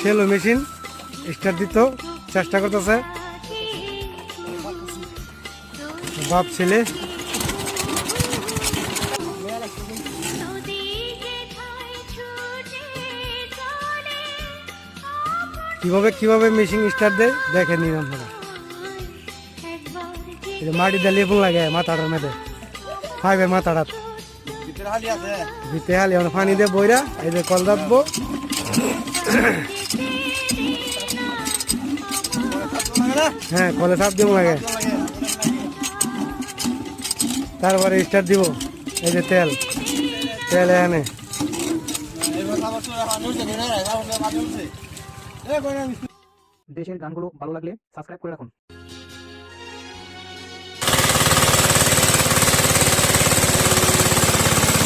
Shallow machine start দিত চেষ্টা করতেছে বাপ ছেলে। কিভাবে কিভাবে মেশিন স্টার্ট দেয় দেখে নিন আপনারা। মাটি দিয়ে লেবু লাগে মাথাটার মেঝে ফাইভের মাথাটা ভিতরে হালি পানি দিয়ে বইরা এই যে কল রাখবো। হ্যাঁ কলে চাপ দিব লাগে, তারপরে স্টার্ট দিব। এই যে তেল তেল এখানে দেশের গানগুলো ভালো লাগলে সাবস্ক্রাইব করে রাখুন।